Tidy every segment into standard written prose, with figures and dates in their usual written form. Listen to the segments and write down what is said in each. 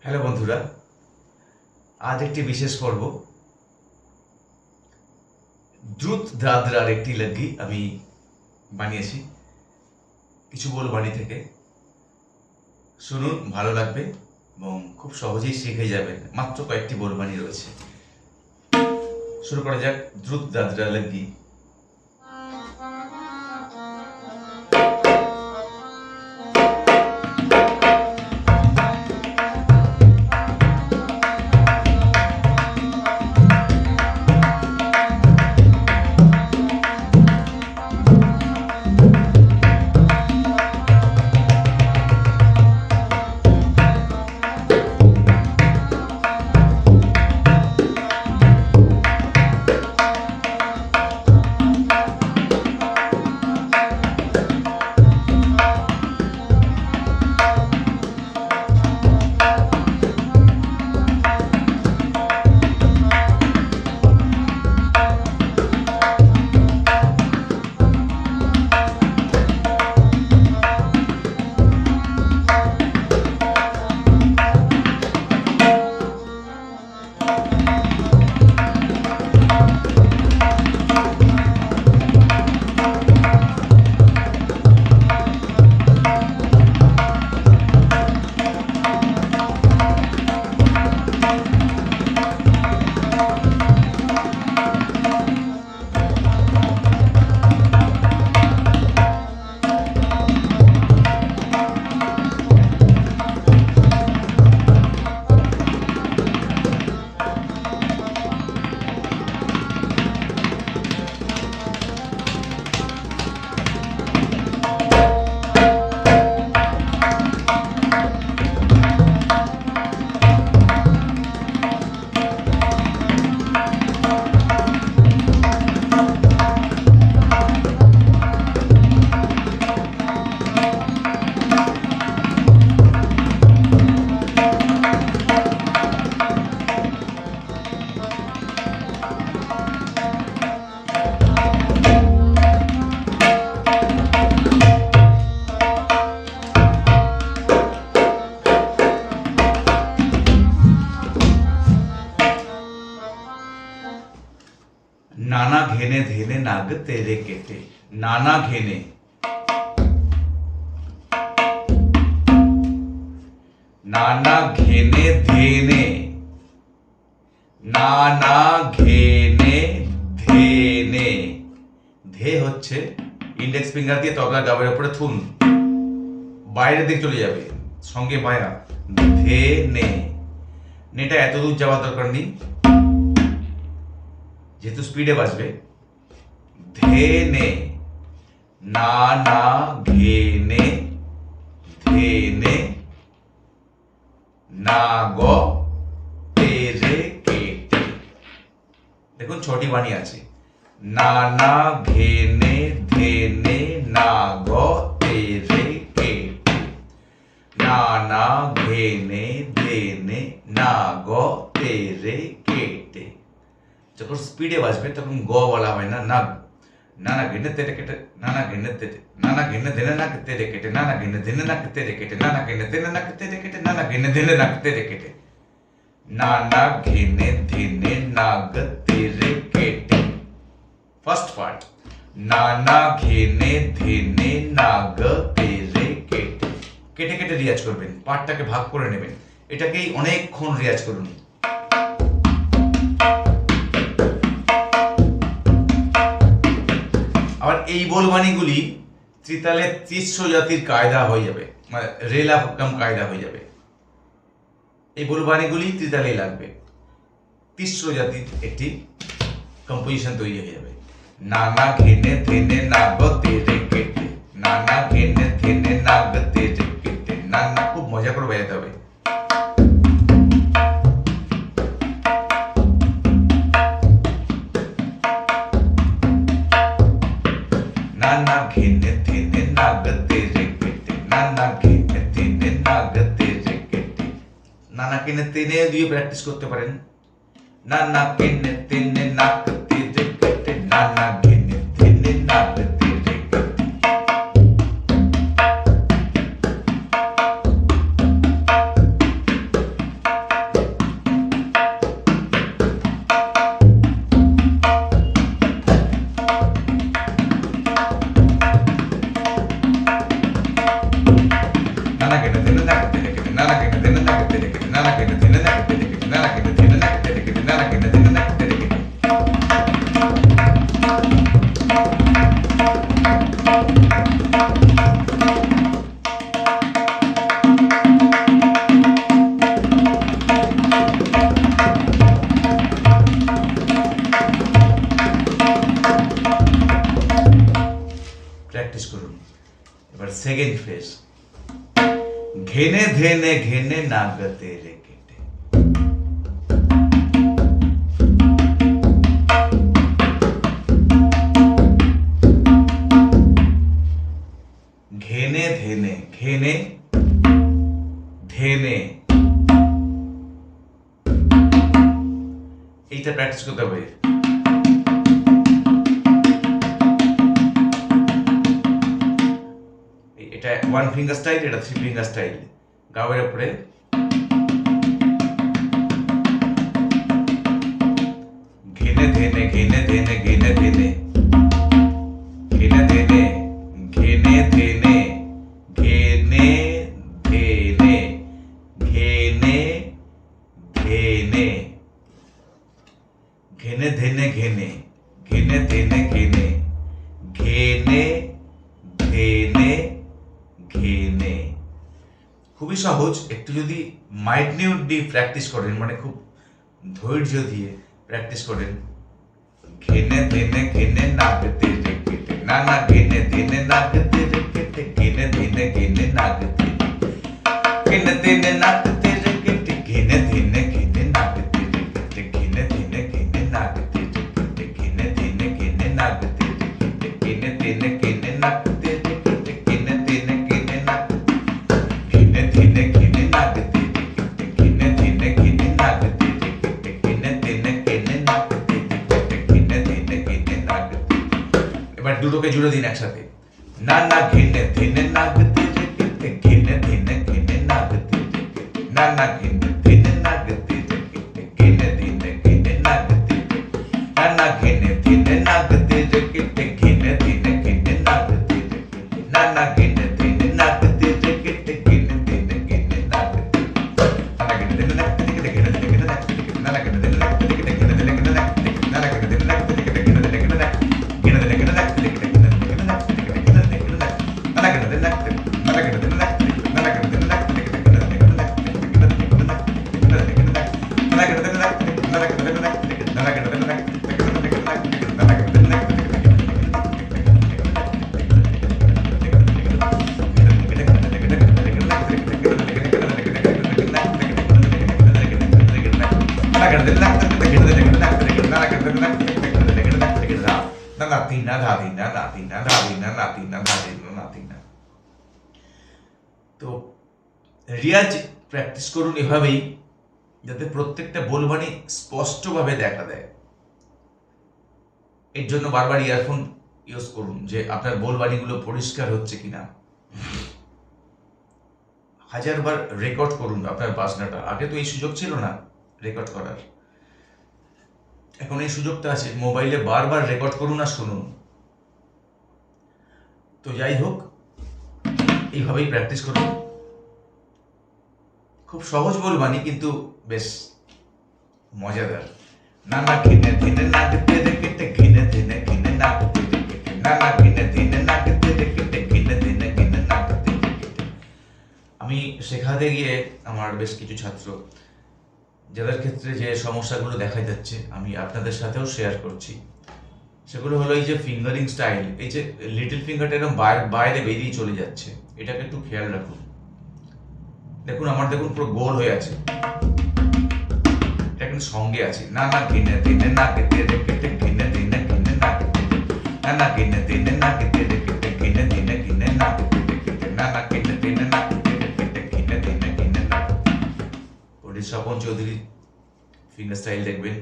Hello বন্ধুরা, আজ একটি বিশেষ পর্ব দ্রুত দাদরার একটি লগি আমি বানিয়েছি কিছু বোলবাণী থেকে। শুনুন, ভালো লাগবে এবং খুব সহজেই শিখে যাবেন। মাত্র কয়েকটি বোলবাণী রয়েছে। শুরু করা যাক দ্রুত দাদরা লগি। नाना घेने धेने नाग तेरे केटे, नाना घेने नाना घेने धेने, नाना घेने धेने। ধে হচ্ছে ইন্ডেক্স ফিঙ্গার দিয়ে তবলা গাবের উপরে থুন, বাইরের দিকে চলে যাবে, সঙ্গে বায়া ধে নে। নেটা এত দূর যাওয়া দরকার নেই, যেহেতু স্পিডে বাজবে। ধেনে নানা ঘেনে ধেনে নাগ তেরে কেটে। দেখুন ছটি বাণী আছে। নানা ঘেনে ধেনে নাগ তেরে কেটে, নানা ঘেনে ধেনে নাগ তেরে কেটে। যখন স্পিডে বাজবে তখন গ বলা হয় না, নাগ। নানা ঘেনে তেরে কেটে, নানা ঘেনে তেরে, নানা ঘেনে ধেনে নাক তেরে কেটে, নানা ঘেনে ধেনে নাক তেরে কেটে, নানা ঘেনে ধেনে নাক তেরে কেটে, নানা ঘেনে ধেনে নাক তেরে কেটে। নানা ঘেনে ধেনে নাগ তেরে কেটে। ফার্স্ট পার্ট, নানা ঘেনে ধেনে নাগ তেরে কেটে। কেটে কেটে রিয়াজ করবেন, পার্টটাকে ভাগ করে নেবেন। এটাকেই অনেকক্ষণ রিয়াজ করুন। আবার এই বোলবাণীগুলি ত্রিতালে ৩০ জাতির কায়দা হয়ে যাবে, মানে রেলা কাম কায়দা হয়ে যাবে। এই বোলবাণীগুলি ত্রিতালেই লাগবে। ৩০ জাতির একটি কম্পোজিশন তৈরি হয়ে যাবে। নানা ঘেনে ধেনে নাগ তেরে কেটে, নানা ঘেনে ধেনে নাগ তেরে কেটে। নানা খুব মজা করে বাজাতে হবে। नाना घेने धेने नाग तेरे केटे, नाना घेने धेने नाग तेरे केटे। नाना घेने तेने দিয়ে প্র্যাকটিস করতে পারেন। নানা ঘেনে তেনে নাগ তেরে কেটে, নানা ঘেনে ধেনে নাগ তেরে কেটে। घेने धेने घेने नाग तेरे केटे। घेने धेने घेने धेने এইটা প্র্যাকটিস করতে হবে। এটা 1 ফিঙ্গার স্টাইল, এটা 3 ফিঙ্গার স্টাইল। গাওয়ের উপরে ঘেনে ধেনে ঘেনে ধেনে ঘেনে ধেনে ঘেনে ধেনে ঘেনে ধেনে ঘেনে ধেনে ঘেনে ধেনে ঘেনে ধেনে ঘেনে ঘেনে ধেনে ঘেনে ঘেনে ধেনে ঘেনে। খুবই সহজ, একটু যদি মাইন্যুট দিয়ে প্র্যাকটিস করেন, মানে খুব ধৈর্য দিয়ে প্র্যাকটিস করেন। ঘেনে ধেনে ঘেনে নাগ তেরে কেটে, না না ঘেনে ধেনে নাগ তেরে কেটে, ঘেনে ধেনে ঘেনে নাগ তেরে, ঘেনে ধেনে নাগ তেরে কেটে, ঘেনে ধেনে ঘেনে নাগ তেরে কেটে, ঘেনে ধেনে ঘেনে নাগ তেরে কেটে, ঘেনে ধেনে ঘেনে নাগ তেরে কেটে, ঘেনে ধেনে ঘেনে নাগ তেরে কেটে, ঘেনে ধেনে ঘেনে নাগ, ঘেনে ধেনে ঘেনে নাগ তেরে কেটে, ঘেনে ধেনে ঘেনে নাগ তেরে কেটে, ঘেনে ধেনে ঘেনে নাগ তেরে কেটে, ঘেনে ধেনে ঘেনে নাগ তেরে। এবার দুটোকে জুড়ে দিন একসাথে। না না ঘেনে ধেনে নাগ তেরে কেটে, ঘেনে ধেনে ঘেনে নাগ তেরে কেটে, না না ঘেনে ধেনে নাগ তেরে কেটে, ঘেনে ধেনে ঘেনে নাগ তেরে, না না ঘেনে ধেনে নাগ তেরে কেটে, ঘেনে ধেনে ঘেনে নাগ তেরে কেটে, না না ঘেনে ধেনে নাগ তেরে কেটে, ঘেনে ধেনে ঘেনে নাগ তেরে, না না ঘেনে ধেনে নাগ তেরে কেটে, ঘেনে ধেনে ঘেনে নাগ তেরে কেটে, না না ঘেনে ধেনে নাগ তেরে কেটে, ঘেনে ধেনে ঘেনে নাগ তেরে কেটে, না না ঘেনে ধেনে নাগ তেরে কেটে, ঘেনে ধেনে ঘেনে নাগ, ঘেনে ধেনে ঘেনে নাগ তেরে কেটে, ঘেনে ধেনে ঘেনে নাগ তেরে কেটে, ঘেনে ধেনে ঘেনে নাগ, না না ঘেনে ধেনে নাগ তেরে, না না ঘেনে ধেনে নাগ তেরে, না না ঘেনে ধেনে নাগ তেরে কেটে, ঘেনে ধেনে ঘেনে নাগ তেরে, ঘেনে ধেনে ঘেনে নাগ, ঘেনে ধেনে ঘেনে নাগ, না না ঘেনে ধেনে নাগ তেরে, না না ঘেনে ধেনে নাগ তেরে, না না ঘেনে ধেনে নাগ তেরে, ঘেনে ধেনে ঘেনে নাগ, না না ঘেনে ধেনে নাগ তেরে, তো রিয়াজ প্র্যাকটিস করুন এভাবেই, যাতে প্রত্যেকটা বলবানি স্পষ্টভাবে দেখা দেয়। এর জন্য বারবার ইয়ারফোন ইউজ করুন, যে আপনার বলবানিগুলো পরিষ্কার হচ্ছে কিনা। হাজারবার রেকর্ড করুন আপনার বাজনাটা। আগে তো এই সুযোগ ছিল না রেকর্ড করার, এখন এই সুযোগটা আছে। মোবাইলে বারবার রেকর্ড করুন আর শুনুন। তো যাই হোক, এইভাবেই প্র্যাকটিস করুন। খুব সহজ বলবানি, কিন্তু বেশ মজাদার। না না ঘেনে ধেনে নাগ তেরে কেটে, ঘেনে ধেনে ঘেনে নাগ তেরে কেটে, না না ঘেনে ধেনে নাগ তেরে কেটে, ঘেনে ধেনে ঘেনে নাগ তেরে কেটে। আমি শেখাতে গিয়ে আমার বেশ কিছু ছাত্র, যাদের ক্ষেত্রে যে সমস্যাগুলো দেখা যাচ্ছে, আমি আপনাদের সাথেও শেয়ার করছি। সেগুলো হলো এই যে ফিঙ্গারিং স্টাইল, এই যে লিটল ফিঙ্গারটা এরকম বাইরে বেরিয়ে চলে যাচ্ছে, এটাকে একটু খেয়াল রাখুন। দেখুন আমার, দেখুন পুরো গোল হয়ে আছে, এটা কিন্তু সঙ্গে আছে। না না ঘেনে ধেনে নাগ তেরে কেটে, ঘেনে ধেনে ঘেনে নাগ তেরে, না না ঘেনে ধেনে নাগ তেরে কেটে, ঘেনে ধেনে ঘেনে নাগ তেরে কেটে, না না ঘেনে ধেনে নাগ তেরে কেটে, ঘেনে ধেনে ঘেনে নাগ। পণ্ডিত স্বপন চৌধুরী ফিঙ্গার স্টাইল দেখবেন,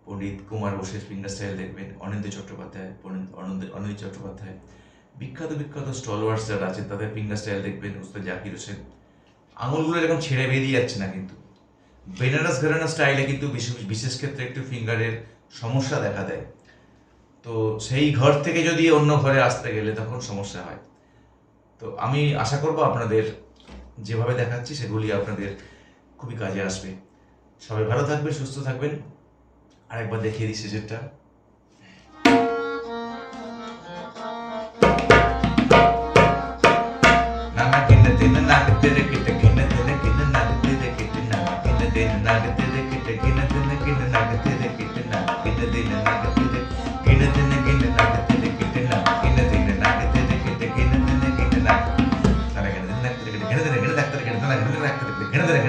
পণ্ডিত কুমার ঘোষের ফিঙ্গার স্টাইল দেখবেন, অনিন্দ্য চট্টোপাধ্যায়, অনিন্দ্য চট্টোপাধ্যায়, বিখ্যাত বিখ্যাত স্টলওয়ার্স যারা আছে তাদের ফিঙ্গার স্টাইল দেখবেন, উস্তাদ জাকির হোসেন। আঙুলগুলো এরকম ছেড়ে বেরিয়ে যাচ্ছে না, কিন্তু বেনারস ঘরানা স্টাইলে কিন্তু বিশেষ ক্ষেত্রে একটু ফিঙ্গারের সমস্যা দেখা দেয়। তো সেই ঘর থেকে যদি অন্য ঘরে আসতে গেলে তখন সমস্যা হয়। তো আমি আশা করব আপনাদের যেভাবে দেখাচ্ছি সেগুলি আপনাদের খুবই কাজে আসবে। সবাই ভালো থাকবেন, সুস্থ থাকবেন। আরেকবার দেখিয়ে দিই শেষেরটা। নানা ঘেনে ধেনে নাগ তেরে কেটে, ঘেনে ধেনে ঘেনে নাগ তেরে কেটে, নানা ঘেনে ধেনে নাগ তেরে কেটে, ঘেনে ধেনে ঘেনে নাগ তেরে কেটে, নানা ঘেনে ধেনে নাগ তেরে, ঘেনে ধেনে ঘেনে নাগ তেরে কেটে, নানা ঘেনে ধেনে নাগ তেরে কেটে, ঘেনে ধেনে ঘেনে নাগ, নানা ঘেনে ধেনে নাগ তেরে কেটে, ঘেনে ধেনে ঘেনে নাগ